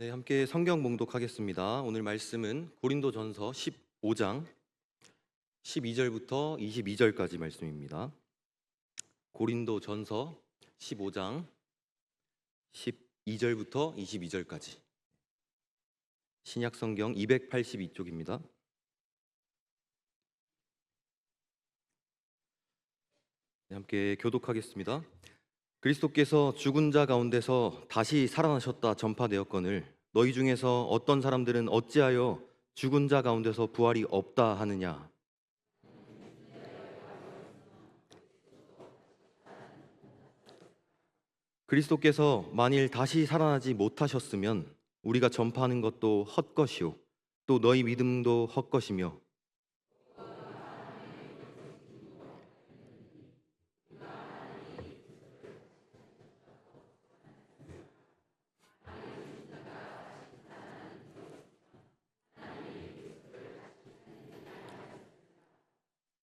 네, 함께 성경 봉독하겠습니다. 오늘 말씀은 고린도전서 15장 12절부터 22절까지 말씀입니다. 고린도전서 15장 12절부터 22절까지. 신약 성경 282쪽입니다. 네, 함께 교독하겠습니다. 그리스도께서 죽은 자 가운데서 다시 살아나셨다 전파되었거늘 너희 중에서 어떤 사람들은 어찌하여 죽은 자 가운데서 부활이 없다 하느냐. 그리스도께서 만일 다시 살아나지 못하셨으면 우리가 전파하는 것도 헛것이요 또 너희 믿음도 헛것이며,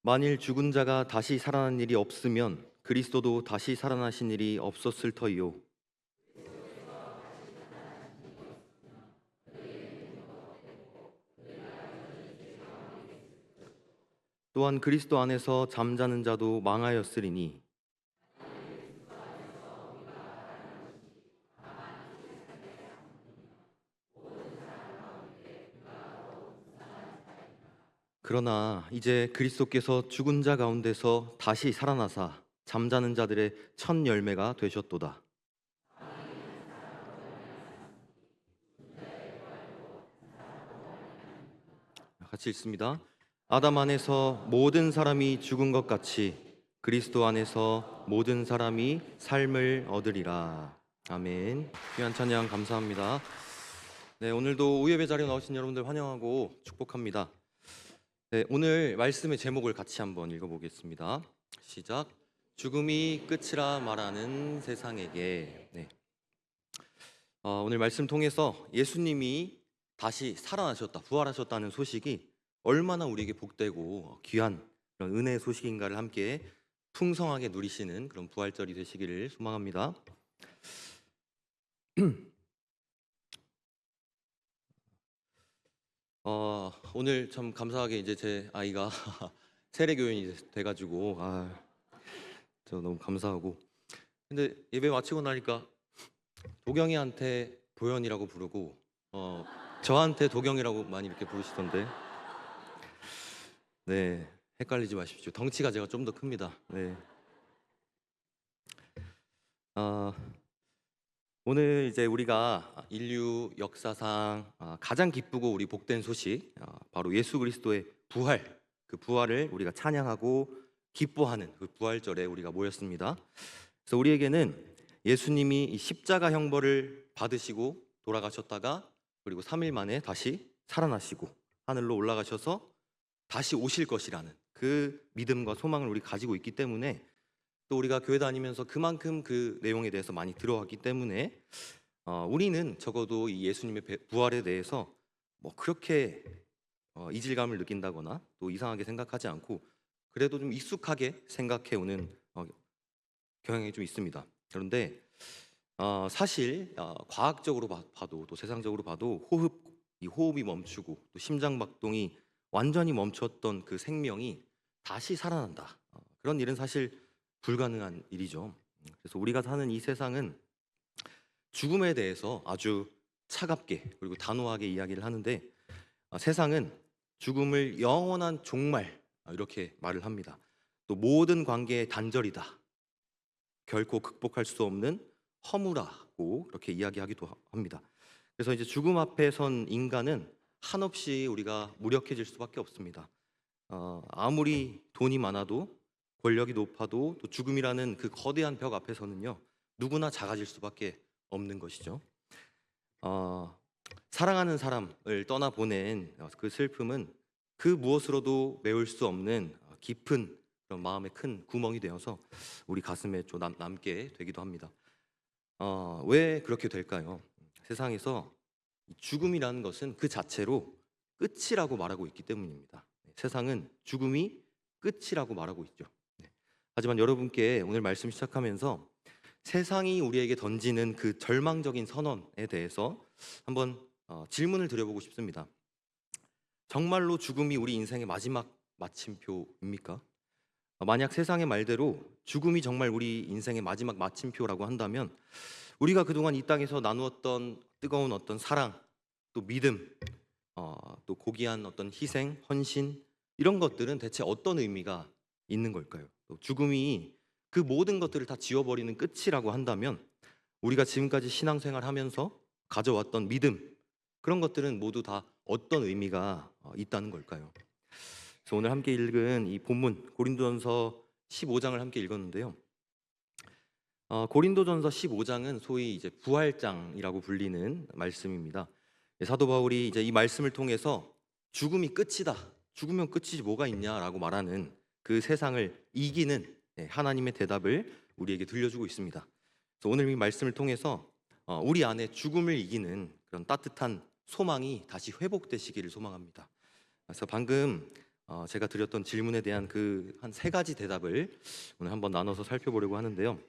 만일 죽은 자가 다시 살아난 일이 없으면 그리스도도 다시 살아나신 일이 없었을 터이요. 또한 그리스도 안에서 잠자는 자도 망하였으리니 그러나 이제 그리스도께서 죽은 자 가운데서 다시 살아나사 잠자는 자들의 첫 열매가 되셨도다. 같이 읽습니다. 아담 안에서 모든 사람이 죽은 것 같이 그리스도 안에서 모든 사람이 삶을 얻으리라. 아멘. 귀한 찬양 감사합니다. 네, 오늘도 우예배 자리에 나오신 여러분들 환영하고 축복합니다. 네, 오늘 말씀의 제목을 같이 한번 읽어보겠습니다. 시작. 죽음이 끝이라 말하는 세상에게. 네. 오늘 말씀 통해서 예수님이 다시 살아나셨다, 부활하셨다는 소식이 얼마나 우리에게 복되고 귀한 그런 은혜의 소식인가를 함께 풍성하게 누리시는 그런 부활절이 되시기를 소망합니다. 오늘 참 감사하게 이제 제 아이가 세례교인이 돼가지고 저 너무 감사하고, 근데 예배 마치고 나니까 도경이한테 도연이라고 부르고 저한테 도경이라고 많이 이렇게 부르시던데, 네, 헷갈리지 마십시오. 덩치가 제가 좀 더 큽니다. 네. 오늘 이제 우리가 인류 역사상 가장 기쁘고 우리 복된 소식, 바로 예수 그리스도의 부활, 그 부활을 우리가 찬양하고 기뻐하는 그 부활절에 우리가 모였습니다. 그래서 우리에게는 예수님이 이 십자가 형벌을 받으시고 돌아가셨다가 그리고 3일 만에 다시 살아나시고 하늘로 올라가셔서 다시 오실 것이라는 그 믿음과 소망을 우리 가지고 있기 때문에, 또 우리가 교회 다니면서 그만큼 그 내용에 대해서 많이 들어왔기 때문에 우리는 적어도 이 예수님의 부활에 대해서 뭐 그렇게 이질감을 느낀다거나 또 이상하게 생각하지 않고 그래도 좀 익숙하게 생각해 오는 경향이 좀 있습니다. 그런데 사실 과학적으로 봐도 또 세상적으로 봐도 이 호흡이 멈추고 또 심장박동이 완전히 멈췄던 그 생명이 다시 살아난다, 그런 일은 사실 불가능한 일이죠. 그래서 우리가 사는 이 세상은 죽음에 대해서 아주 차갑게 그리고 단호하게 이야기를 하는데, 세상은 죽음을 영원한 종말, 이렇게 말을 합니다. 또 모든 관계의 단절이다, 결코 극복할 수 없는 허무라고 이렇게 이야기하기도 합니다. 그래서 이제 죽음 앞에 선 인간은 한없이 우리가 무력해질 수밖에 없습니다. 아무리 돈이 많아도 권력이 높아도 또 죽음이라는 그 거대한 벽 앞에서는요, 누구나 작아질 수밖에 없는 것이죠. 사랑하는 사람을 떠나보낸 그 슬픔은 그 무엇으로도 메울 수 없는 깊은 그런 마음의 큰 구멍이 되어서 우리 가슴에 좀 남게 되기도 합니다. 왜 그렇게 될까요? 세상에서 죽음이라는 것은 그 자체로 끝이라고 말하고 있기 때문입니다. 세상은 죽음이 끝이라고 말하고 있죠. 하지만 여러분께 오늘 말씀 시작하면서 세상이 우리에게 던지는 그 절망적인 선언에 대해서 한번 질문을 드려보고 싶습니다. 정말로 죽음이 우리 인생의 마지막 마침표입니까? 만약 세상의 말대로 죽음이 정말 우리 인생의 마지막 마침표라고 한다면 우리가 그동안 이 땅에서 나누었던 뜨거운 어떤 사랑, 또 믿음, 또 고귀한 어떤 희생, 헌신 이런 것들은 대체 어떤 의미가 있는 걸까요? 또 죽음이 그 모든 것들을 다 지워버리는 끝이라고 한다면 우리가 지금까지 신앙생활하면서 가져왔던 믿음 그런 것들은 모두 다 어떤 의미가 있다는 걸까요? 그래서 오늘 함께 읽은 이 본문 고린도전서 15장을 함께 읽었는데요. 고린도전서 15장은 소위 이제 부활장이라고 불리는 말씀입니다. 사도 바울이 이제 이 말씀을 통해서 죽음이 끝이다. 죽으면 끝이지 뭐가 있냐라고 말하는 그 세상을 이기는 하나님의 대답을 우리에게 들려주고 있습니다. 그래서 오늘 이 말씀을 통해서 우리 안에 죽음을 이기는 그런 따뜻한 소망이 다시 회복되시기를 소망합니다. 그래서 방금 제가 드렸던 질문에 대한 그 한 세 가지 대답을 오늘 한번 나눠서 살펴보려고 하는데요.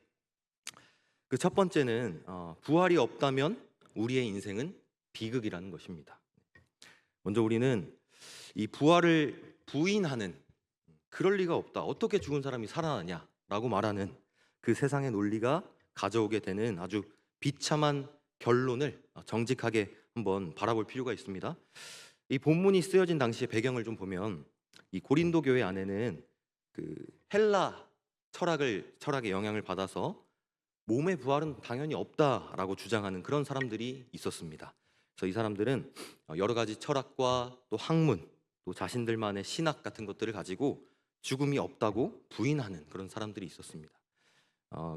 그 첫 번째는 부활이 없다면 우리의 인생은 비극이라는 것입니다. 먼저 우리는 이 부활을 부인하는 그럴 리가 없다. 어떻게 죽은 사람이 살아나냐라고 말하는 그 세상의 논리가 가져오게 되는 아주 비참한 결론을 정직하게 한번 바라볼 필요가 있습니다. 이 본문이 쓰여진 당시의 배경을 좀 보면 이 고린도 교회 안에는 그 헬라 철학의 영향을 받아서 몸의 부활은 당연히 없다라고 주장하는 그런 사람들이 있었습니다. 그래서 이 사람들은 여러 가지 철학과 또 학문, 또 자신들만의 신학 같은 것들을 가지고 죽음이 없다고 부인하는 그런 사람들이 있었습니다.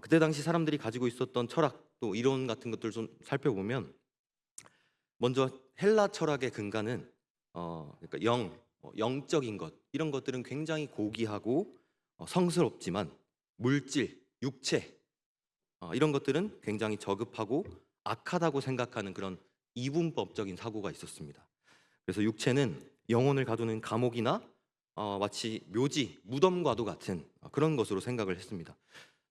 그때 당시 사람들이 가지고 있었던 철학 또 이론 같은 것들 좀 살펴보면 먼저 헬라 철학의 근간은 그러니까 영적인 것 이런 것들은 굉장히 고귀하고 성스럽지만 물질, 육체 이런 것들은 굉장히 저급하고 악하다고 생각하는 그런 이분법적인 사고가 있었습니다. 그래서 육체는 영혼을 가두는 감옥이나 마치 묘지, 무덤과도 같은 그런 것으로 생각을 했습니다.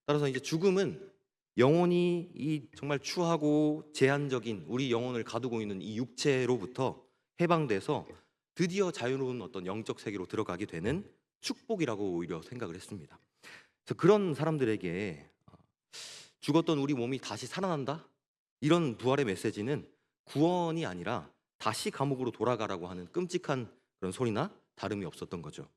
따라서 이제 죽음은 영혼이 이 정말 추하고 제한적인 우리 영혼을 가두고 있는 이 육체로부터 해방돼서 드디어 자유로운 어떤 영적 세계로 들어가게 되는 축복이라고 오히려 생각을 했습니다. 그래서 그런 사람들에게 죽었던 우리 몸이 다시 살아난다? 이런 부활의 메시지는 구원이 아니라 다시 감옥으로 돌아가라고 하는 끔찍한 그런 소리나 다름이 없었던 거죠.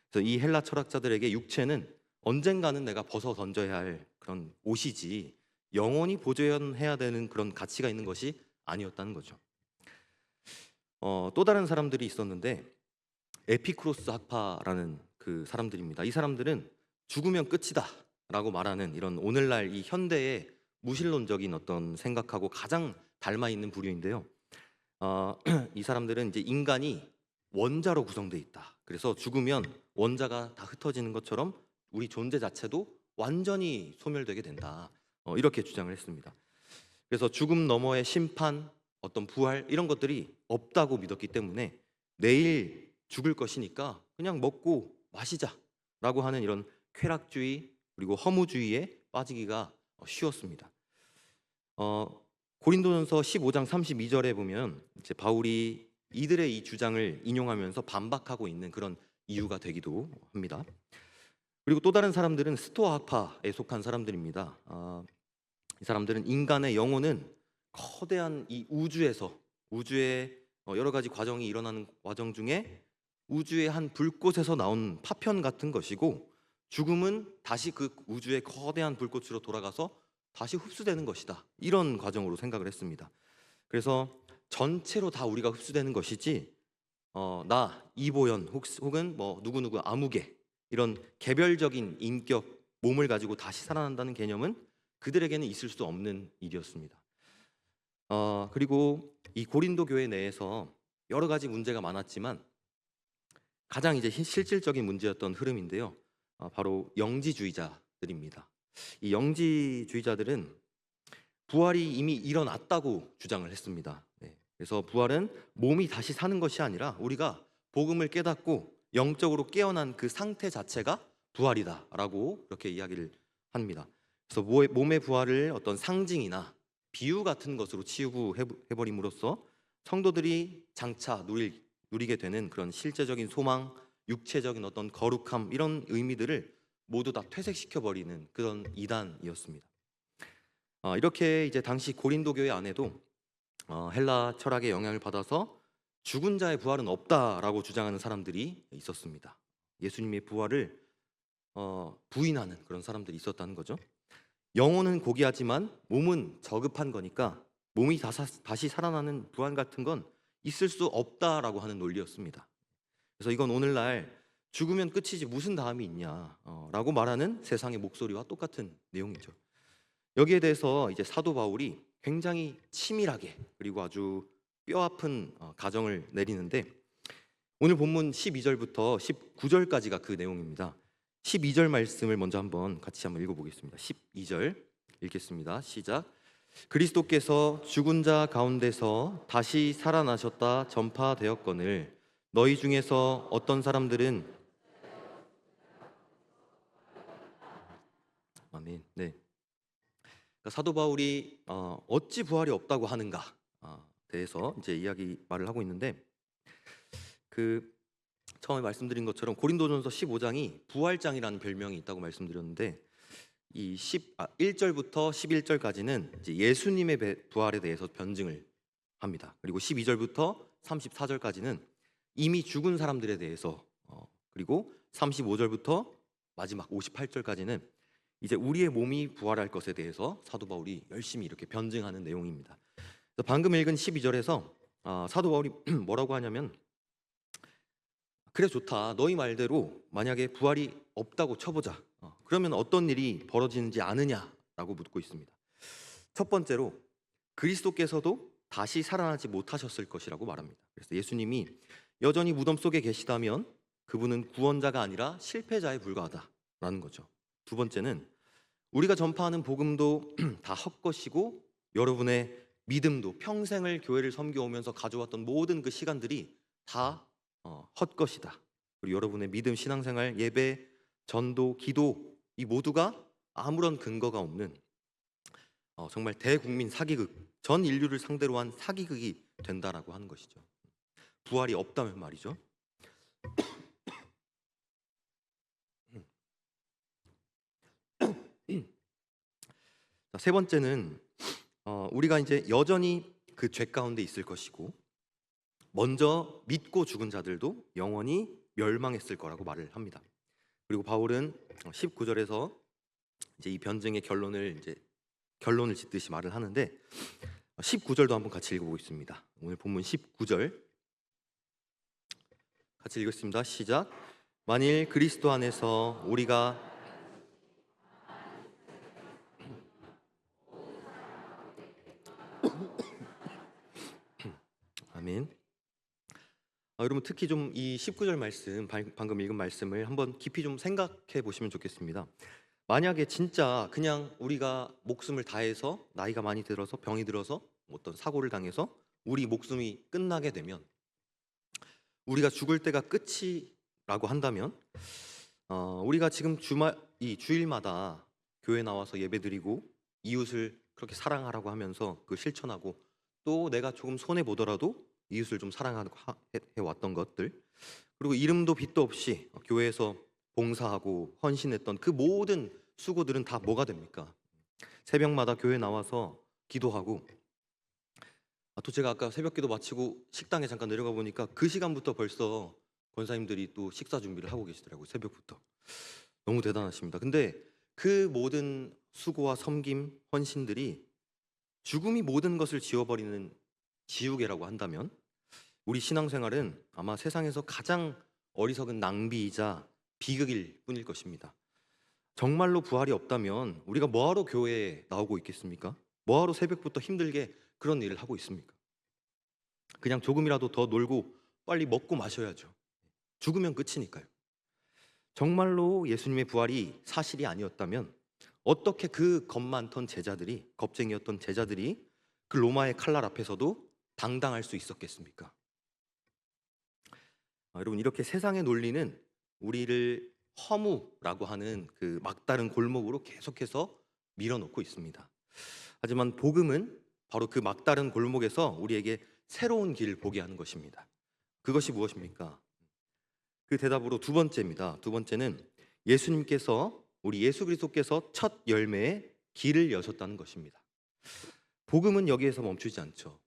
그래서 이 헬라 철학자들에게 육체는 언젠가는 내가 벗어 던져야 할 그런 옷이지 영원히 보존해야 되는 그런 가치가 있는 것이 아니었다는 거죠. 또 다른 사람들이 있었는데 에피쿠로스 학파라는 그 사람들입니다. 이 사람들은 죽으면 끝이다 라고 말하는 이런 오늘날 이 현대의 무신론적인 어떤 생각하고 가장 닮아 있는 부류인데요. 이 사람들은 이제 인간이 원자로 구성되어 있다. 그래서 죽으면 원자가 다 흩어지는 것처럼 우리 존재 자체도 완전히 소멸되게 된다. 이렇게 주장을 했습니다. 그래서 죽음 너머의 심판, 어떤 부활 이런 것들이 없다고 믿었기 때문에 내일 죽을 것이니까 그냥 먹고 마시자라고 하는 이런 쾌락주의 그리고 허무주의에 빠지기가 쉬웠습니다. 고린도전서 15장 32절에 보면 이제 바울이 이들의 이 주장을 인용하면서 반박하고 있는 그런 이유가 되기도 합니다. 그리고 또 다른 사람들은 스토아 학파에 속한 사람들입니다. 이 사람들은 인간의 영혼은 거대한 이 우주에 여러 가지 과정이 일어나는 과정 중에 우주의 한 불꽃에서 나온 파편 같은 것이고 죽음은 다시 그 우주의 거대한 불꽃으로 돌아가서 다시 흡수되는 것이다. 이런 과정으로 생각을 했습니다. 그래서 전체로 다 우리가 흡수되는 것이지 나 이보연 혹은 뭐 누구누구 아무개 이런 개별적인 인격 몸을 가지고 다시 살아난다는 개념은 그들에게는 있을 수 없는 일이었습니다. 그리고 이 고린도 교회 내에서 여러 가지 문제가 많았지만 가장 이제 실질적인 문제였던 흐름인데요. 바로 영지주의자들입니다. 이 영지주의자들은 부활이 이미 일어났다고 주장을 했습니다. 그래서 부활은 몸이 다시 사는 것이 아니라 우리가 복음을 깨닫고 영적으로 깨어난 그 상태 자체가 부활이다라고 그렇게 이야기를 합니다. 그래서 몸의 부활을 어떤 상징이나 비유 같은 것으로 치부해버림으로써 성도들이 장차 누리게 되는 그런 실제적인 소망, 육체적인 어떤 거룩함 이런 의미들을 모두 다 퇴색시켜 버리는 그런 이단이었습니다. 이렇게 이제 당시 고린도 교회 안에도 헬라 철학의 영향을 받아서 죽은 자의 부활은 없다라고 주장하는 사람들이 있었습니다. 예수님의 부활을 부인하는 그런 사람들이 있었다는 거죠. 영혼은 고귀하지만 몸은 저급한 거니까 몸이 다시 살아나는 부활 같은 건 있을 수 없다라고 하는 논리였습니다. 그래서 이건 오늘날 죽으면 끝이지 무슨 다음이 있냐 라고 말하는 세상의 목소리와 똑같은 내용이죠. 여기에 대해서 이제 사도 바울이 굉장히 치밀하게 그리고 아주 뼈아픈 가정을 내리는데, 오늘 본문 12절부터 19절까지가 그 내용입니다. 12절 말씀을 먼저 같이 한번 읽어보겠습니다. 12절 읽겠습니다. 시작. 그리스도께서 죽은 자 가운데서 다시 살아나셨다 전파되었거늘 너희 중에서 어떤 사람들은 아멘. 네. 그러니까 사도 바울이 어찌 부활이 없다고 하는가 대해서 이제 말을 하고 있는데, 그 처음에 말씀드린 것처럼 고린도전서 15장이 부활장이라는 별명이 있다고 말씀드렸는데, 이 1절부터 11절까지는 이제 예수님의 부활에 대해서 변증을 합니다. 그리고 12절부터 34절까지는 이미 죽은 사람들에 대해서, 그리고 35절부터 마지막 58절까지는 이제 우리의 몸이 부활할 것에 대해서 사도 바울이 열심히 이렇게 변증하는 내용입니다. 그래서 방금 읽은 12절에서 사도 바울이 뭐라고 하냐면, 그래 좋다, 너희 말대로 만약에 부활이 없다고 쳐보자. 그러면 어떤 일이 벌어지는지 아느냐라고 묻고 있습니다. 첫 번째로 그리스도께서도 다시 살아나지 못하셨을 것이라고 말합니다. 그래서 예수님이 여전히 무덤 속에 계시다면 그분은 구원자가 아니라 실패자에 불과하다라는 거죠. 두 번째는 우리가 전파하는 복음도 다 헛것이고 여러분의 믿음도 평생을 교회를 섬겨오면서 가져왔던 모든 그 시간들이 다 헛것이다. 그리고 여러분의 믿음, 신앙생활, 예배, 전도, 기도 이 모두가 아무런 근거가 없는 정말 대국민 사기극, 전 인류를 상대로 한 사기극이 된다라고 하는 것이죠. 부활이 없다면 말이죠. 세 번째는 우리가 이제 여전히 그 죄 가운데 있을 것이고, 먼저 믿고 죽은 자들도 영원히 멸망했을 거라고 말을 합니다. 그리고 바울은 19절에서 이제 이 변증의 결론을 짓듯이 말을 하는데, 19절도 한번 같이 읽어보겠습니다. 오늘 본문 19절 같이 읽겠습니다. 시작. 만일 그리스도 안에서 우리가 아멘. 여러분 특히 좀 이 19절 말씀, 방금 읽은 말씀을 한번 깊이 좀 생각해 보시면 좋겠습니다. 만약에 진짜 그냥 우리가 목숨을 다해서 나이가 많이 들어서 병이 들어서 어떤 사고를 당해서 우리 목숨이 끝나게 되면, 우리가 죽을 때가 끝이라고 한다면, 우리가 지금 주일마다 교회 나와서 예배드리고 이웃을 그렇게 사랑하라고 하면서 그 실천하고, 또 내가 조금 손해 보더라도 이웃을 좀 사랑하고 해왔던 것들, 그리고 이름도 빚도 없이 교회에서 봉사하고 헌신했던 그 모든 수고들은 다 뭐가 됩니까? 새벽마다 교회 나와서 기도하고, 또 제가 아까 새벽기도 마치고 식당에 잠깐 내려가 보니까 그 시간부터 벌써 권사님들이 또 식사 준비를 하고 계시더라고요. 새벽부터. 너무 대단하십니다. 근데 그 모든 수고와 섬김, 헌신들이 죽음이 모든 것을 지워버리는 지우개라고 한다면, 우리 신앙생활은 아마 세상에서 가장 어리석은 낭비이자 비극일 뿐일 것입니다. 정말로 부활이 없다면 우리가 뭐하러 교회에 나오고 있겠습니까? 뭐하러 새벽부터 힘들게 그런 일을 하고 있습니까? 그냥 조금이라도 더 놀고 빨리 먹고 마셔야죠. 죽으면 끝이니까요. 정말로 예수님의 부활이 사실이 아니었다면 어떻게 그 겁 많던 제자들이, 겁쟁이였던 제자들이 그 로마의 칼날 앞에서도 당당할 수 있었겠습니까? 여러분, 이렇게 세상의 논리는 우리를 허무라고 하는 그 막다른 골목으로 계속해서 밀어넣고 있습니다. 하지만 복음은 바로 그 막다른 골목에서 우리에게 새로운 길 보게 하는 것입니다. 그것이 무엇입니까? 그 대답으로 두 번째입니다. 두 번째는 예수님께서, 우리 예수 그리스도께서 첫 열매의 길을 여셨다는 것입니다. 복음은 여기에서 멈추지 않죠.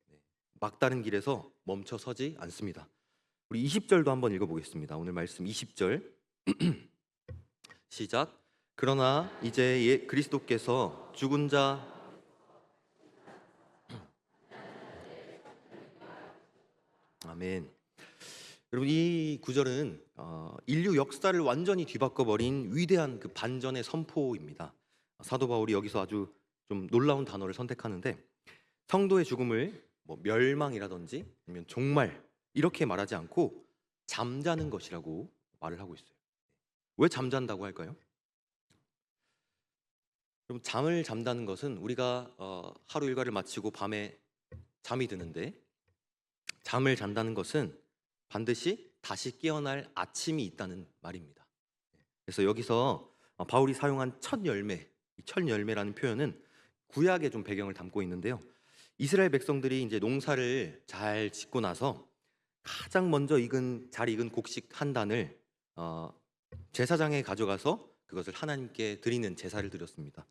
막다른 길에서 멈춰 서지 않습니다. 우리 20절도 한번 읽어보겠습니다. 오늘 말씀 20절 시작. 그러나 이제 그리스도께서 죽은 자 아멘. 여러분, 이 구절은 인류 역사를 완전히 뒤바꿔버린 위대한 그 반전의 선포입니다. 사도 바울이 여기서 아주 좀 놀라운 단어를 선택하는데, 성도의 죽음을 뭐 멸망이라든지 아니면 종말 이렇게 말하지 않고 잠자는 것이라고 말을 하고 있어요. 왜 잠잔다고 할까요? 여러분, 잠을 잠다는 것은 우리가 하루 일과를 마치고 밤에 잠이 드는데, 잠을 잔다는 것은 반드시 다시 깨어날 아침이 있다는 말입니다. 그래서 여기서 바울이 사용한 첫 열매, 이 첫 열매라는 표현은 구약의 좀 배경을 담고 있는데요. 이스라엘 백성들이 이제 농사를 잘 짓고 나서 가장 먼저 잘 익은 곡식 한 단을 제사장에 가져가서 그것을 하나님께 드리는 제사를 드렸습니다.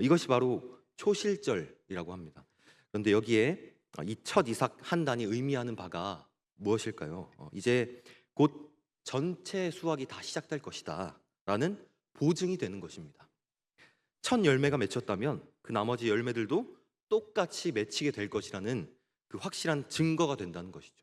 이것이 바로 초실절이라고 합니다. 그런데 여기에 이 첫 이삭 한 단이 의미하는 바가 무엇일까요? 이제 곧 전체 수확이 다 시작될 것이다 라는 보증이 되는 것입니다. 첫 열매가 맺혔다면 그 나머지 열매들도 똑같이 맺히게 될 것이라는 그 확실한 증거가 된다는 것이죠.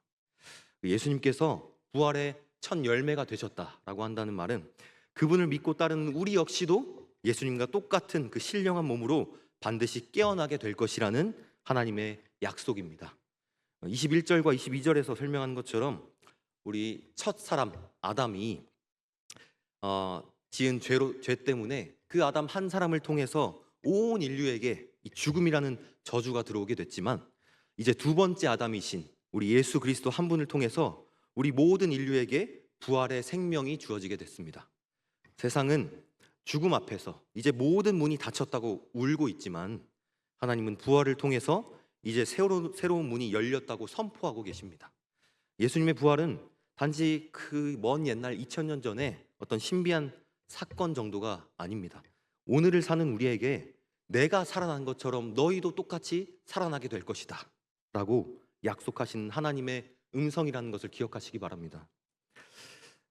예수님께서 부활의 첫 열매가 되셨다라고 한다는 말은 그분을 믿고 따르는 우리 역시도 예수님과 똑같은 그 신령한 몸으로 반드시 깨어나게 될 것이라는 하나님의 약속입니다. 21절과 22절에서 설명한 것처럼 우리 첫 사람 아담이 지은 죄 때문에 그 아담 한 사람을 통해서 온 인류에게 이 죽음이라는 저주가 들어오게 됐지만, 이제 두 번째 아담이신 우리 예수 그리스도 한 분을 통해서 우리 모든 인류에게 부활의 생명이 주어지게 됐습니다. 세상은 죽음 앞에서 이제 모든 문이 닫혔다고 울고 있지만, 하나님은 부활을 통해서 이제 새로운 문이 열렸다고 선포하고 계십니다. 예수님의 부활은 단지 그 먼 옛날 2000년 전에 어떤 신비한 사건 정도가 아닙니다. 오늘을 사는 우리에게 내가 살아난 것처럼 너희도 똑같이 살아나게 될 것이다 라고 약속하신 하나님의 음성이라는 것을 기억하시기 바랍니다.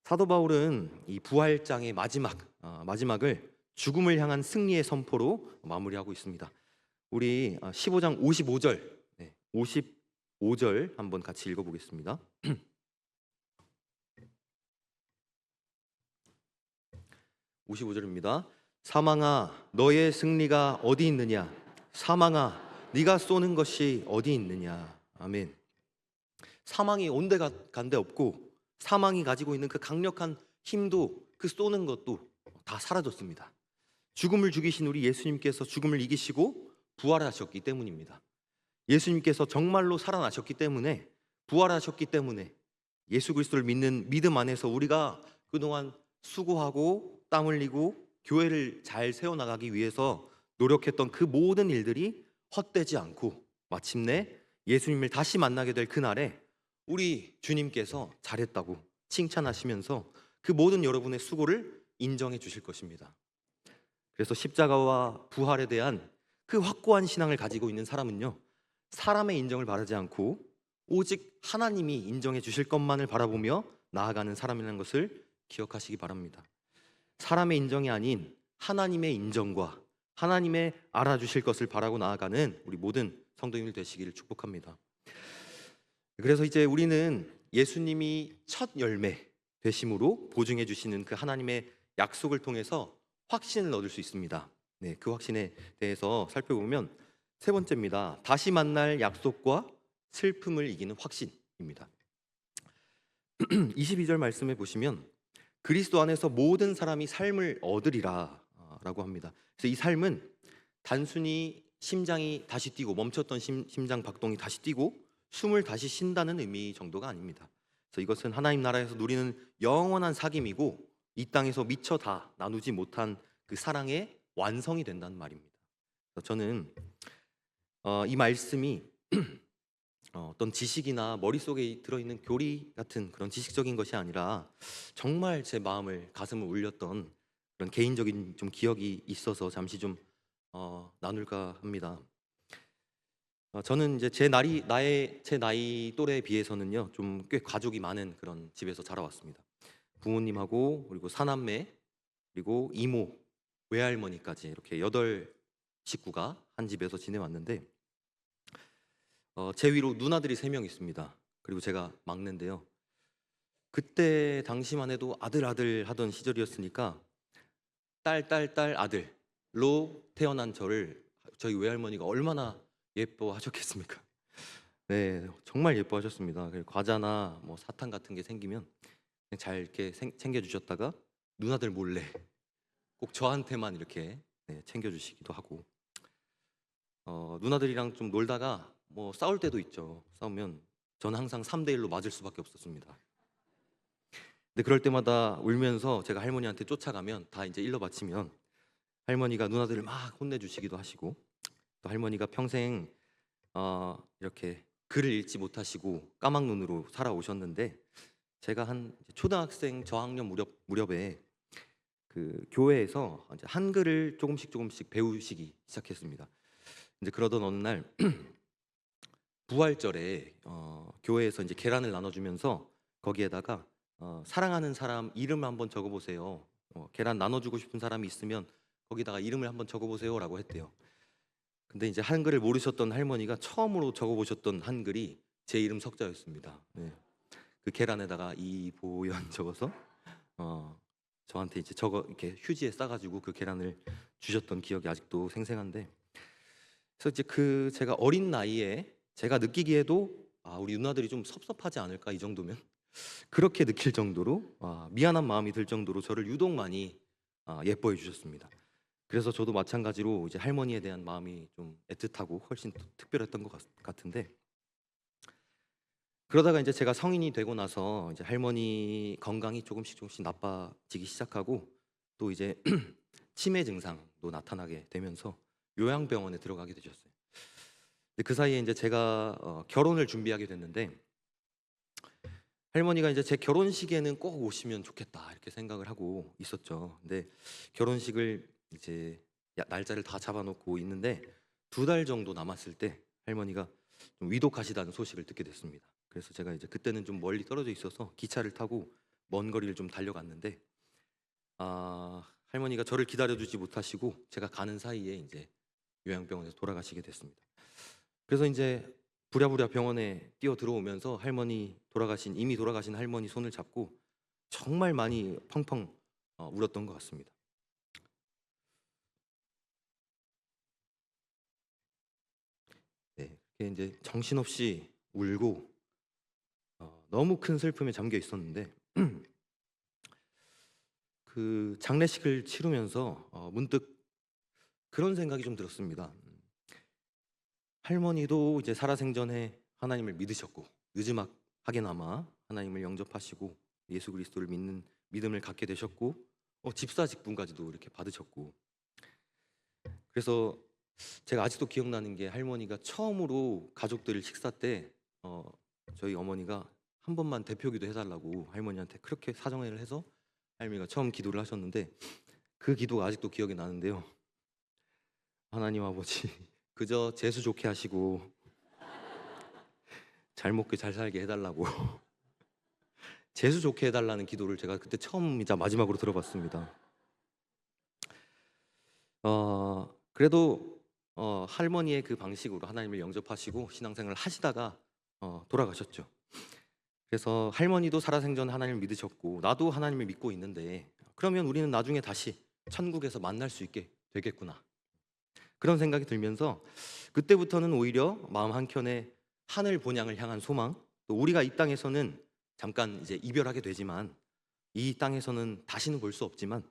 사도 바울은 이 부활장의 마지막을 죽음을 향한 승리의 선포로 마무리하고 있습니다. 우리 15장 55절 55절 한번 같이 읽어보겠습니다. 55절입니다. 사망아 너의 승리가 어디 있느냐? 사망아 네가 쏘는 것이 어디 있느냐? 아멘. 사망이 온데 간데 없고, 사망이 가지고 있는 그 강력한 힘도, 그 쏘는 것도 다 사라졌습니다. 죽음을 죽이신 우리 예수님께서 죽음을 이기시고 부활하셨기 때문입니다. 예수님께서 정말로 살아나셨기 때문에, 부활하셨기 때문에 예수 그리스도를 믿는 믿음 안에서 우리가 그동안 수고하고 땀 흘리고 교회를 잘 세워나가기 위해서 노력했던 그 모든 일들이 헛되지 않고 마침내 예수님을 다시 만나게 될 그날에 우리 주님께서 잘했다고 칭찬하시면서 그 모든 여러분의 수고를 인정해 주실 것입니다. 그래서 십자가와 부활에 대한 그 확고한 신앙을 가지고 있는 사람은요, 사람의 인정을 바라지 않고 오직 하나님이 인정해 주실 것만을 바라보며 나아가는 사람이라는 것을 기억하시기 바랍니다. 사람의 인정이 아닌 하나님의 인정과 하나님의 알아주실 것을 바라고 나아가는 우리 모든 성도님들 되시기를 축복합니다. 그래서 이제 우리는 예수님이 첫 열매 되심으로 보증해 주시는 그 하나님의 약속을 통해서 확신을 얻을 수 있습니다. 그 확신에 대해서 살펴보면 세 번째입니다. 다시 만날 약속과 슬픔을 이기는 확신입니다. 22절 말씀에 보시면 그리스도 안에서 모든 사람이 삶을 얻으리라 라고 합니다. 그래서 이 삶은 단순히 심장이 다시 뛰고 멈췄던 심장 박동이 다시 뛰고 숨을 다시 쉰다는 의미 정도가 아닙니다. 그래서 이것은 하나님 나라에서 누리는 영원한 사귐이고 이 땅에서 미처 다 나누지 못한 그 사랑의 완성이 된다는 말입니다. 그래서 저는 이 말씀이 어떤 지식이나 머릿속에 들어있는 교리 같은 그런 지식적인 것이 아니라 정말 제 마음을 가슴을 울렸던 그런 개인적인 좀 기억이 있어서 잠시 좀 나눌까 합니다. 저는 이제 제 나이 또래에 비해서는요 좀 꽤 가족이 많은 그런 집에서 자라왔습니다. 부모님하고 그리고 사남매 그리고 이모 외할머니까지 이렇게 8식구가 한 집에서 지내왔는데 제 위로 누나들이 3명 있습니다. 그리고 제가 막내인데요. 그때 당시만 해도 아들 아들 하던 시절이었으니까 딸 아들로 태어난 저를 저희 외할머니가 얼마나 예뻐하셨겠습니까? 네, 정말 예뻐하셨습니다. 과자나 뭐 사탕 같은 게 생기면 그냥 잘 이렇게 챙겨주셨다가 누나들 몰래 꼭 저한테만 이렇게 챙겨주시기도 하고 누나들이랑 좀 놀다가 뭐 싸울 때도 있죠. 싸우면 저는 항상 3대 1로 맞을 수밖에 없었습니다. 근데 그럴 때마다 울면서 제가 할머니한테 쫓아가면 다 이제 일러 바치면 할머니가 누나들을 막 혼내주시기도 하시고 또 할머니가 평생 이렇게 글을 읽지 못하시고 까막 눈으로 살아오셨는데 제가 한 초등학생 저학년 무렵에 그 교회에서 이제 한글을 조금씩 배우시기 시작했습니다. 이제 그러던 어느 날 부활절에 교회에서 이제 계란을 나눠주면서 거기에다가 사랑하는 사람 이름을 한번 적어보세요. 계란 나눠주고 싶은 사람이 있으면 거기다가 이름을 한번 적어보세요라고 했대요. 근데 이제 한글을 모르셨던 할머니가 처음으로 적어보셨던 한글이 제 이름 석자였습니다. 네. 그 계란에다가 이보연 적어서 저한테 이제 이렇게 휴지에 싸가지고 그 계란을 주셨던 기억이 아직도 생생한데, 그래서 이제 그 제가 어린 나이에 제가 느끼기에도 우리 누나들이 좀 섭섭하지 않을까 이 정도면 그렇게 느낄 정도로 미안한 마음이 들 정도로 저를 유독 많이 예뻐해 주셨습니다. 그래서 저도 마찬가지로 이제 할머니에 대한 마음이 좀 애틋하고 훨씬 특별했던 것 같은데, 그러다가 이제 제가 성인이 되고 나서 이제 할머니 건강이 조금씩 나빠지기 시작하고 또 이제 치매 증상도 나타나게 되면서 요양병원에 들어가게 되셨어요. 근데 그 사이에 이제 제가 결혼을 준비하게 됐는데 할머니가 이제 제 결혼식에는 꼭 오시면 좋겠다 이렇게 생각을 하고 있었죠. 근데 결혼식을 이제 날짜를 다 잡아놓고 있는데 2달 정도 남았을 때 할머니가 좀 위독하시다는 소식을 듣게 됐습니다. 그래서 제가 이제 그때는 좀 멀리 떨어져 있어서 기차를 타고 먼 거리를 좀 달려갔는데 할머니가 저를 기다려주지 못하시고 제가 가는 사이에 이제 요양병원에서 돌아가시게 됐습니다. 그래서 이제 부랴부랴 병원에 뛰어 들어오면서 이미 돌아가신 할머니 손을 잡고 정말 많이 펑펑 울었던 것 같습니다. 네, 그게 이제 정신없이 울고 너무 큰 슬픔에 잠겨 있었는데 그 장례식을 치르면서 문득 그런 생각이 좀 들었습니다. 할머니도 이제 살아생전에 하나님을 믿으셨고 느지막하게나마 하나님을 영접하시고 예수 그리스도를 믿는 믿음을 갖게 되셨고 집사 직분까지도 이렇게 받으셨고, 그래서 제가 아직도 기억나는 게 할머니가 처음으로 가족들 식사 때 저희 어머니가 한 번만 대표기도 해달라고 할머니한테 그렇게 사정을 해서 할머니가 처음 기도를 하셨는데 그 기도가 아직도 기억이 나는데요. 하나님 아버지 그저 재수 좋게 하시고 잘 먹게 잘 살게 해달라고 재수 좋게 해달라는 기도를 제가 그때 처음이자 마지막으로 들어봤습니다. 그래도 할머니의 그 방식으로 하나님을 영접하시고 신앙생활을 하시다가 돌아가셨죠. 그래서 할머니도 살아생전 하나님을 믿으셨고 나도 하나님을 믿고 있는데 그러면 우리는 나중에 다시 천국에서 만날 수 있게 되겠구나, 그런 생각이 들면서 그때부터는 오히려 마음 한켠에 하늘 본향을 향한 소망, 또 우리가 이 땅에서는 잠깐 이제 이별하게 되지만 이 땅에서는 다시는 볼 수 없지만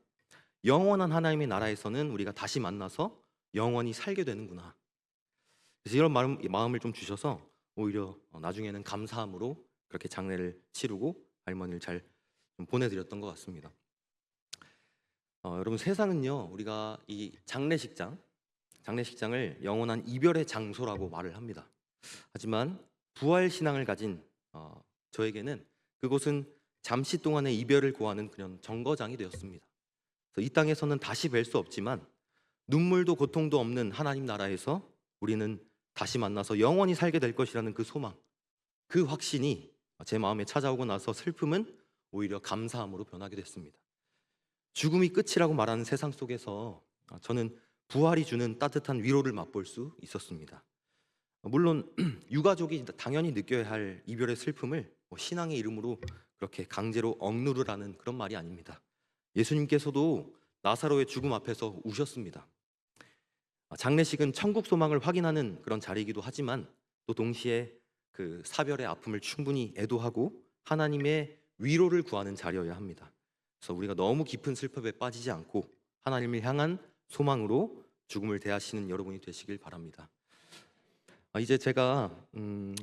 영원한 하나님의 나라에서는 우리가 다시 만나서 영원히 살게 되는구나. 그래서 이런 마음을 좀 주셔서 오히려 나중에는 감사함으로 그렇게 장례를 치르고 할머니를 잘 보내드렸던 것 같습니다. 여러분, 세상은요 우리가 이 장례식장을 영원한 이별의 장소라고 말을 합니다. 하지만 부활 신앙을 가진 저에게는 그곳은 잠시 동안의 이별을 고하는 그런 정거장이 되었습니다. 그래서 이 땅에서는 다시 뵐 수 없지만 눈물도 고통도 없는 하나님 나라에서 우리는 다시 만나서 영원히 살게 될 것이라는 그 소망, 그 확신이 제 마음에 찾아오고 나서 슬픔은 오히려 감사함으로 변하게 됐습니다. 죽음이 끝이라고 말하는 세상 속에서 저는 부활이 주는 따뜻한 위로를 맛볼 수 있었습니다. 물론 유가족이 당연히 느껴야 할 이별의 슬픔을 신앙의 이름으로 그렇게 강제로 억누르라는 그런 말이 아닙니다. 예수님께서도 나사로의 죽음 앞에서 우셨습니다. 장례식은 천국 소망을 확인하는 그런 자리이기도 하지만 또 동시에 그 사별의 아픔을 충분히 애도하고 하나님의 위로를 구하는 자리여야 합니다. 그래서 우리가 너무 깊은 슬픔에 빠지지 않고 하나님을 향한 소망으로 죽음을 대하시는 여러분이 되시길 바랍니다. 이제 제가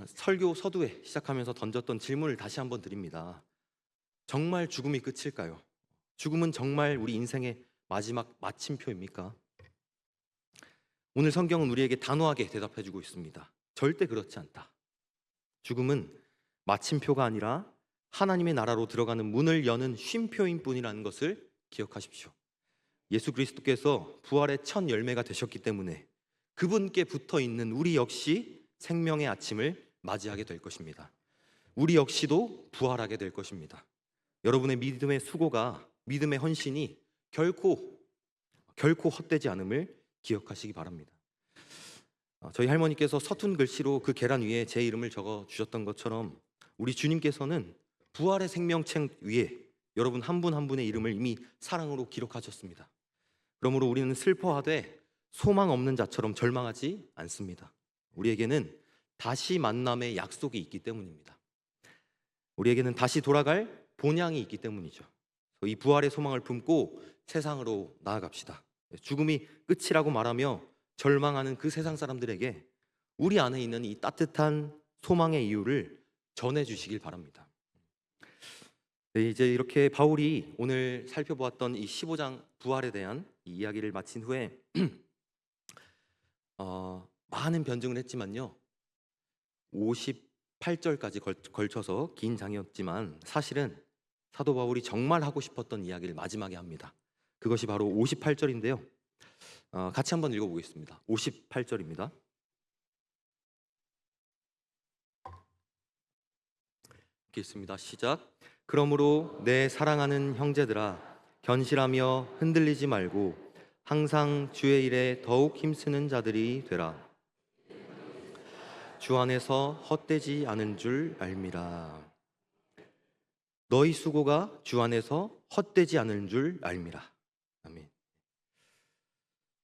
설교 서두에 시작하면서 던졌던 질문을 다시 한번 드립니다. 정말 죽음이 끝일까요? 죽음은 정말 우리 인생의 마지막 마침표입니까? 오늘 성경은 우리에게 단호하게 대답해주고 있습니다. 절대 그렇지 않다. 죽음은 마침표가 아니라 하나님의 나라로 들어가는 문을 여는 쉼표인 뿐이라는 것을 기억하십시오. 예수 그리스도께서 부활의 첫 열매가 되셨기 때문에 그분께 붙어 있는 우리 역시 생명의 아침을 맞이하게 될 것입니다. 우리 역시도 부활하게 될 것입니다. 여러분의 믿음의 수고가, 믿음의 헌신이 결코 헛되지 않음을 기억하시기 바랍니다. 저희 할머니께서 서툰 글씨로 그 계란 위에 제 이름을 적어 주셨던 것처럼 우리 주님께서는 부활의 생명책 위에 여러분 한 분 한 분의 이름을 이미 사랑으로 기록하셨습니다. 그러므로 우리는 슬퍼하되 소망 없는 자처럼 절망하지 않습니다. 우리에게는 다시 만남의 약속이 있기 때문입니다. 우리에게는 다시 돌아갈 본향이 있기 때문이죠. 이 부활의 소망을 품고 세상으로 나아갑시다. 죽음이 끝이라고 말하며 절망하는 그 세상 사람들에게 우리 안에 있는 이 따뜻한 소망의 이유를 전해주시길 바랍니다. 이제 이렇게 바울이 오늘 살펴보았던 이 15장 부활에 대한 이 이야기를 마친 후에 많은 변증을 했지만요, 58절까지 걸쳐서 긴 장이었지만 사실은 사도 바울이 정말 하고 싶었던 이야기를 마지막에 합니다. 그것이 바로 58절인데요. 같이 한번 읽어보겠습니다. 58절입니다. 읽겠습니다. 시작. 그러므로 내 사랑하는 형제들아, 견실하며 흔들리지 말고 항상 주의 일에 더욱 힘쓰는 자들이 되라. 주 안에서 헛되지 않은 줄 알미라. 너희 수고가 주 안에서 헛되지 않은 줄 알미라. 아멘.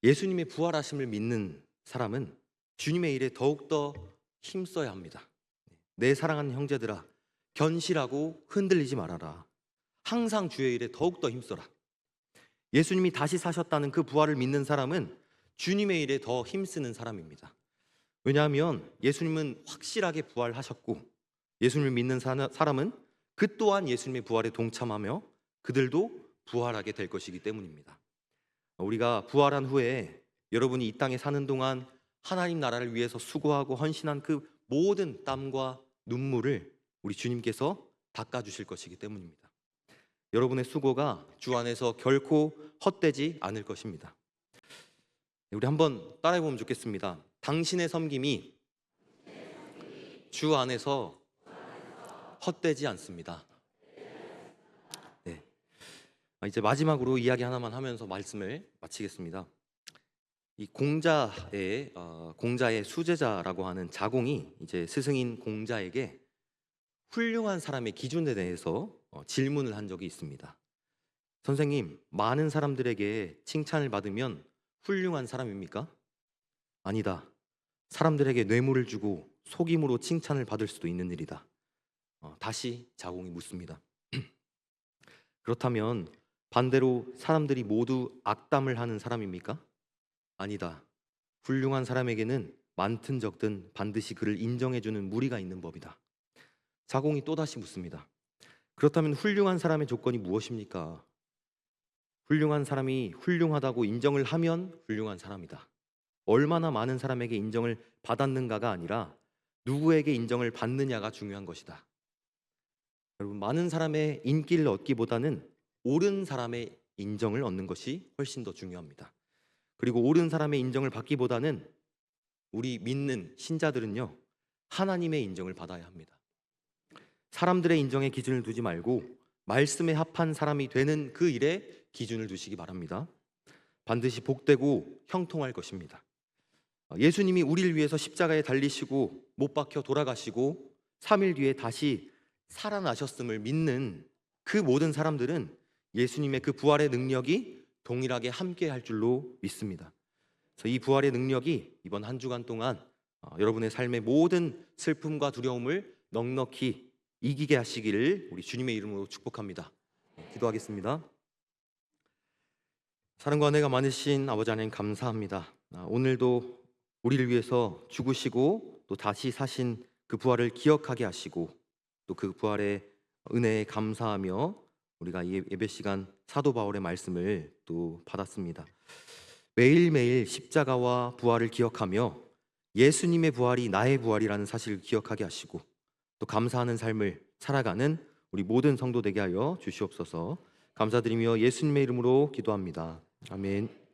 예수님의 부활하심을 믿는 사람은 주님의 일에 더욱더 힘써야 합니다. 내 사랑하는 형제들아, 견실하고 흔들리지 말아라. 항상 주의 일에 더욱더 힘써라. 예수님이 다시 사셨다는 그 부활을 믿는 사람은 주님의 일에 더 힘쓰는 사람입니다. 왜냐하면 예수님은 확실하게 부활하셨고 예수님을 믿는 사람은 그 또한 예수님의 부활에 동참하며 그들도 부활하게 될 것이기 때문입니다. 우리가 부활한 후에 여러분이 이 땅에 사는 동안 하나님 나라를 위해서 수고하고 헌신한 그 모든 땀과 눈물을 우리 주님께서 닦아주실 것이기 때문입니다. 여러분의 수고가 주 안에서 결코 헛되지 않을 것입니다. 우리 한번 따라해보면 좋겠습니다. 당신의 섬김이 주 안에서 헛되지 않습니다. 네. 이제 마지막으로 이야기 하나만 하면서 말씀을 마치겠습니다. 이 공자의 수제자라고 하는 자공이 이제 스승인 공자에게 훌륭한 사람의 기준에 대해서 질문을 한 적이 있습니다. 선생님, 많은 사람들에게 칭찬을 받으면 훌륭한 사람입니까? 아니다. 사람들에게 뇌물을 주고 속임으로 칭찬을 받을 수도 있는 일이다. 다시 자공이 묻습니다. 그렇다면 반대로 사람들이 모두 악담을 하는 사람입니까? 아니다. 훌륭한 사람에게는 많든 적든 반드시 그를 인정해주는 무리가 있는 법이다. 자공이 또다시 묻습니다. 그렇다면 훌륭한 사람의 조건이 무엇입니까? 훌륭한 사람이 훌륭하다고 인정을 하면 훌륭한 사람이다. 얼마나 많은 사람에게 인정을 받았는가가 아니라 누구에게 인정을 받느냐가 중요한 것이다. 여러분, 많은 사람의 인기를 얻기보다는 옳은 사람의 인정을 얻는 것이 훨씬 더 중요합니다. 그리고 옳은 사람의 인정을 받기보다는 우리 믿는 신자들은요, 하나님의 인정을 받아야 합니다. 사람들의 인정에 기준을 두지 말고 말씀에 합한 사람이 되는 그 일에 기준을 두시기 바랍니다. 반드시 복되고 형통할 것입니다. 예수님이 우리를 위해서 십자가에 달리시고 못 박혀 돌아가시고 3일 뒤에 다시 살아나셨음을 믿는 그 모든 사람들은 예수님의 그 부활의 능력이 동일하게 함께 할 줄로 믿습니다. 그래서 이 부활의 능력이 이번 한 주간 동안 여러분의 삶의 모든 슬픔과 두려움을 넉넉히 이기게 하시기를 우리 주님의 이름으로 축복합니다. 기도하겠습니다. 사랑과 은혜가 많으신 아버지 하나님, 감사합니다. 오늘도 우리를 위해서 죽으시고 또 다시 사신 그 부활을 기억하게 하시고 또 그 부활의 은혜에 감사하며 우리가 이 예배 시간 사도 바울의 말씀을 또 받았습니다. 매일매일 십자가와 부활을 기억하며 예수님의 부활이 나의 부활이라는 사실을 기억하게 하시고 또 감사하는 삶을 살아가는 우리 모든 성도 되게 하여 주시옵소서. 감사드리며 예수님의 이름으로 기도합니다. 아멘.